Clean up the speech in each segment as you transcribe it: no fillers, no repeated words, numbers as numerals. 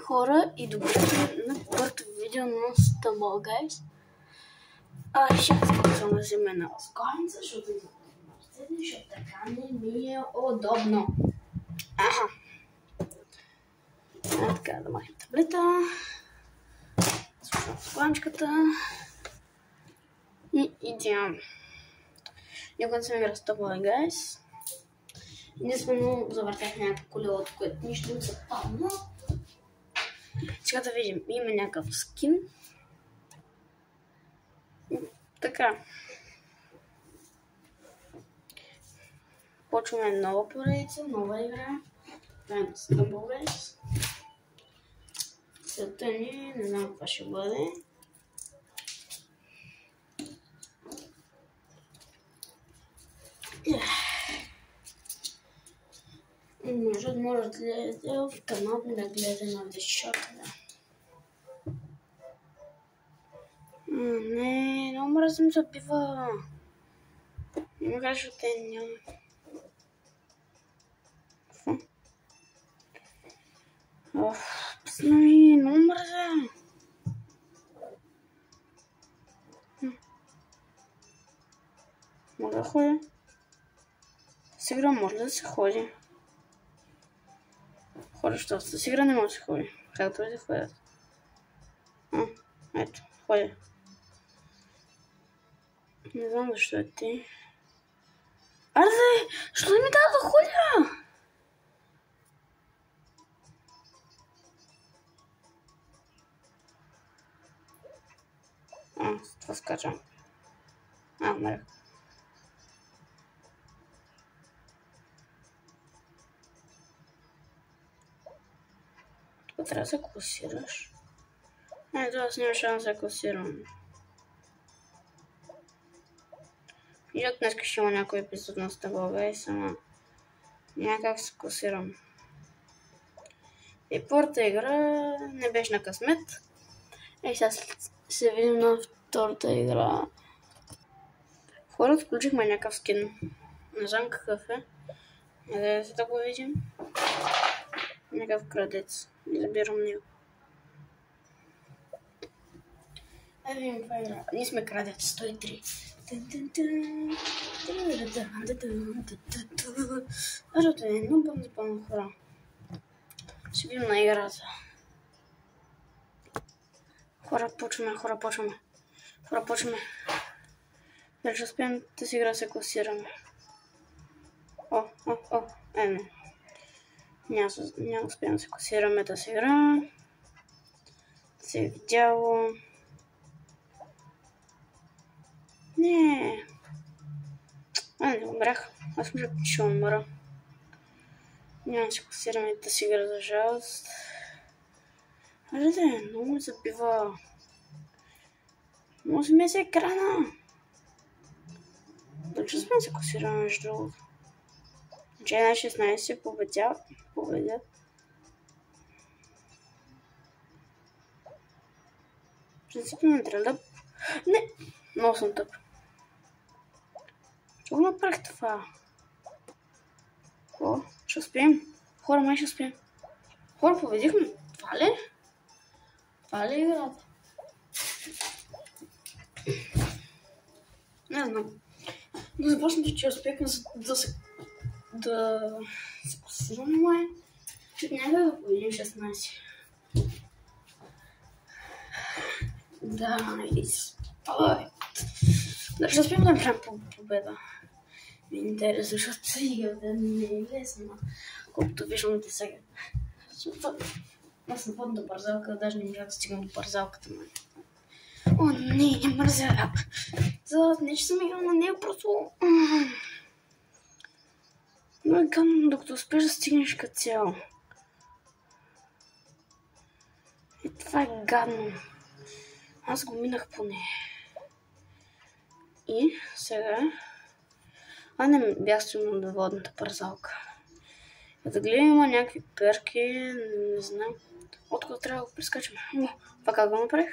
Хора и добре на първото видео на Stumble Guys. Ще искам да взема една разгоница, защото така не ми е удобно. Така да махнем таблета. Слушам скланчката. И идеално. Някога съм играл Stumble Guys. Единствено завъртях някакво колело, от което нищо не се падна. Сега да видим, има някакъв скин. Така. Почваме нова поредица, нова игра. Правим Stumble Guys. Целта ни, не знам каква ще бъде. Може да гледате в канал да гледа на дешата. Не, много мразим забива. Не ми кажа, че те няма. Пасна, много мразя. Мога да ходя? Сега може да се ходи. Хора, що с игра не може да се ходи. Както и да ходят. Ето, ходя. Не знам защо е ти. Арде, що ми дава да ходя? Това скачам. Мерех. Трябва да се класираш. Ето, аз няма шанс да се класирам. И от днес ще има някой епизод на Stumble Guys, ама няма как се класирам. И първата игра не беше на късмет. Сега се видим на втората игра. Хората включихме някакъв скин. Не знам какъв е. Да се да го видим. Някакъв крадец. Избирам него. Видим каква игра. Ние сме крадец 103. Защото е много пълно хора. Ще видим на играта. Хора почваме. Дали ще успеем да си игра се класираме? Не. Няма успеем да се класираме тази игра. Се е видяло. Не, умрях. Аз мисля, че ще умра. Няма да се класираме да си игра за жалост. Много ме забива. Много се меси екрана. Дали ще сме се класираме между другото? Че една 16 победят. Принципно не трябва да... Не! Много съм тъп. Чего направих това? Ще успеем. Хора, май ще успеем. Хора, победихме. Това ли? Това ли е играта? Не знам. Но започнете, че успехме да се класираме, май. Няма да победим 16. Да, да ще успеем да направим победа. Ми е интересно, защото играта не е лесна. Колкото виждам те сега. Аз съм под до парзалка, даже не можа да стигам до парзалката. Не мързя. Не, че съм играл на нея, просто... Но е гадно, докато успеш да стигнеш като цяло. И това е гадно. Аз го минах поне. И сега... не бях стигнал до водната парзалка. Да гледам, има някакви перки, не знам. Откъде трябва да го прескачам. Това как го направих?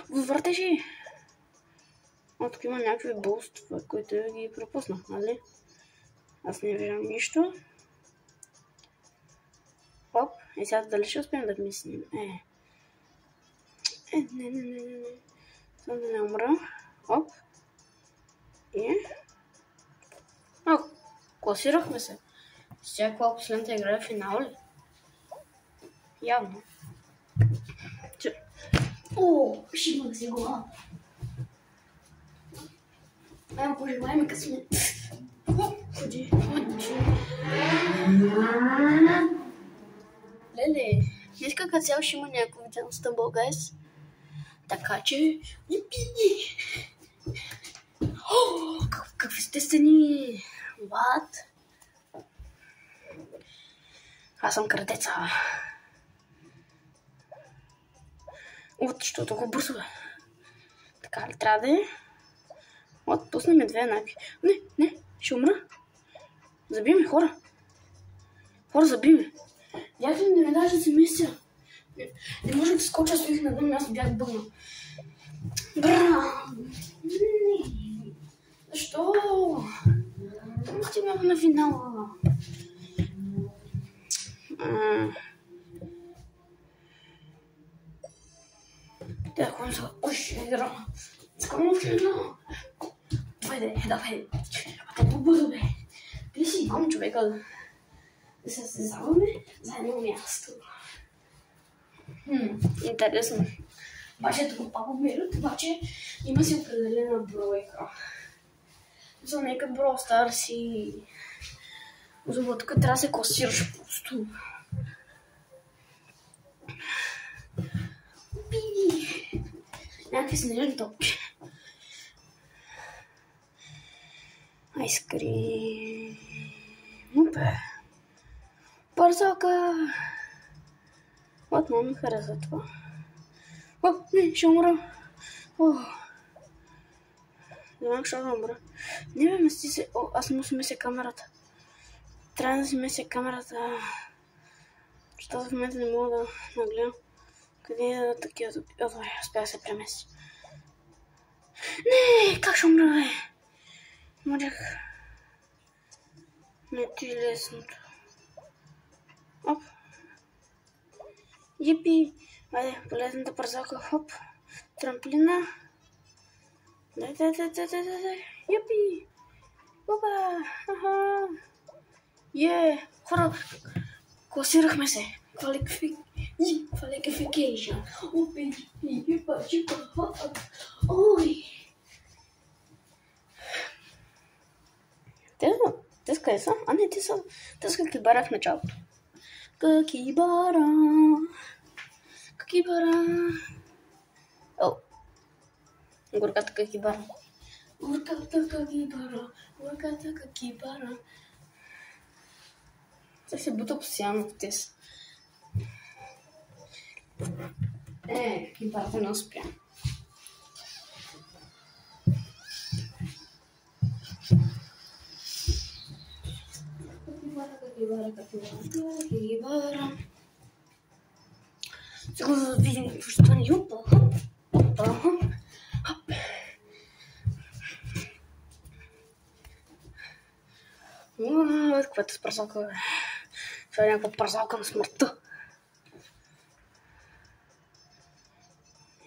Въртежи! Тук има някакви булстове, които ги пропуснах, нали? Аз не виждам нищо. И сега дали ще успеем да мислим? Не. Само да не умра. Оп. Класирахме се. Сега каква последната игра е финал ли? Явно. Шимах си глава. Пожелай ми късмет. Ходи. Леле, днес като цяло ще има някакво видео с Stumble Guys. Така че... Какви сте стени? What? Аз съм крадеца. Защото го бързо е. Така ли трябва да е? Пуснем две еднакви. Не, ще умра. Заби ме, хора. Заби ме. Бях ли не даже да се местя? Не може да скоча, стоих на едно място, бях бъгнал. Защо? Стигнах на финала. Да, ходим сега. Игра. Искам на финала. Давай. По-бързо, бе. Ти си имам човека да се състезаваме за едно място. Интересно. Обаче тук пак умират, обаче има си определена бройка. За нека Brawl Stars и... Зуба, тук трябва да се класираш просто. Някакви снежни топки. Айскрим. Опе. Бързока. Много ми хареса това. Не, ще умра. Знам, ще умра. Не ме мести се. Аз не му смеся камерата. Трябва да си меся камерата. Защото в момента не мога да нагледам. Къде е такива? Успях да се премести. Не, как ще умра, бе? Можех. Не ти лесното. Оп. Йипи. Айде, полезната бързалка. Хоп. Трамплина. Дай. Йипи. Опа. Аха. Хора. Класирахме се. Qualification. Ой. Те къде са? Не, те са Какибара в началото. Какибара. Горката Какибара. Те се бута постоянно в тез. Какибарата не успя. Какибара. Сега да видим какво ще стане. Каквато с пръсалка. Това е някаква пръсалка на смъртта.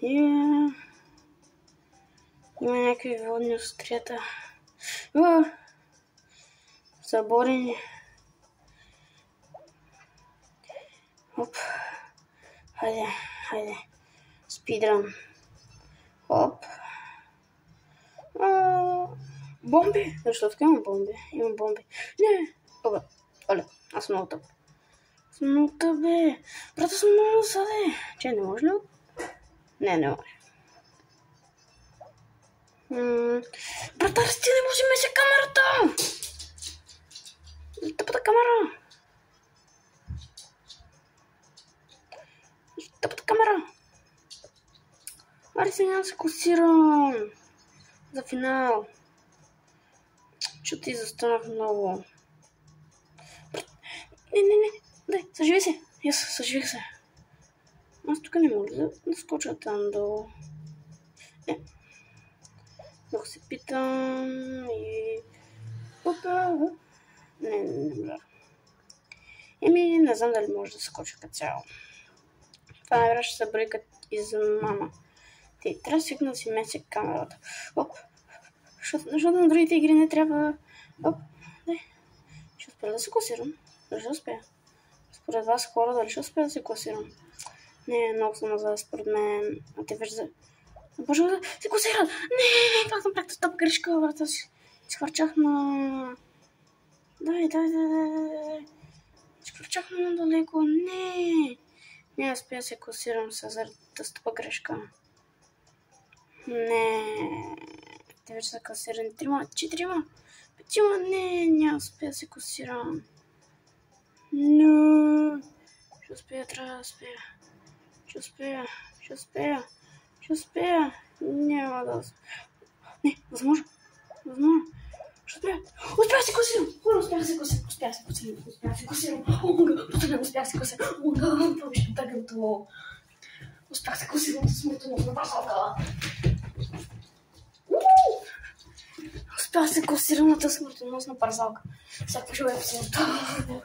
Има някакви водни острията. Заборени. Оп. Хайде. Спидран. Оп. Бомби? Защо така имам бомби? Имам бомби. Не. Оле, аз съм много тъп. Бе. Брата съм много насаде. Че, не може ли? Не може. Брата, ти не може меся камерата! Тъпата камера! Аре, сега се класирам за финал. Защото ти застанах много. Не. Дай, съживи се. Аз съживих се. Аз тук не мога да скоча там долу. Да се питам и... Не. Не знам дали може да скочи като цяло. Това най-вероятно ще се брои като измама. Трябва да свикна да си меся камерата. Оп. Защото на другите игри не трябва... Оп. Дай. Ще успея да се класирам. Дали ще успея? Според вас хора, дали ще успея да се класирам? Не, много съм назад според мен. А те вече за... Боже, да се класират! Не, пак направих топ грешка, брата си. Изхвърчах на... Дай. Изхвърчах много далеко. Не. Не успея да се класирам заради тъстъпа грешка. Не. Те вече са класирани 3-4. 5. Не, няма успея да се класирам. Но. Ще успея, трябва да успея. Ще успея. Няма да успея. Не, възможно. Ще успея. Успях се класирам. Успях се класирам. Успях се класирам. Това беше тъгънто. Успях се класирам с смъртоносна парзалка. Успях се класирам на тази смъртоносна парзалка. Всяко човек се отдава.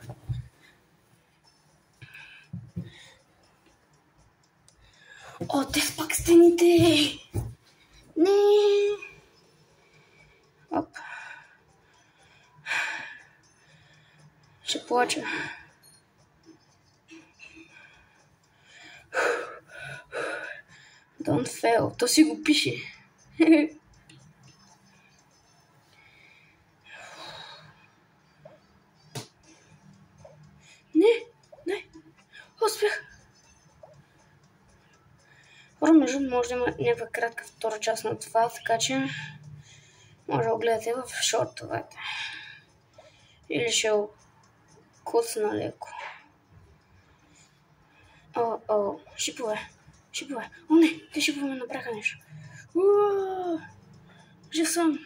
О, те пак стените! Не! Оп. Ще плача. Don't fail. То си го пише. Не. Успях. Хора, между може да има някаква кратка втора част на това, така че може да го гледате в шортовете. Или ще го куцна леко. О, шипове. О, не, те шипове ме направиха нещо. Жив съм.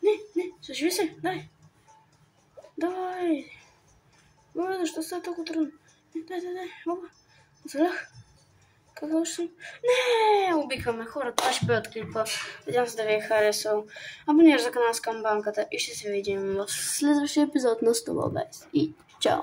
Не, съживи се, дай. Давай. Защо става толкова трудно? Дай. Опа. Залях. Какво ще съм? Не, убихаме хора. Това ще бъде от клипа. Надявам се да ви е харесал. Абонирай за канал с камбанката и ще се видим в следващия епизод на Stubble Guys. И чао!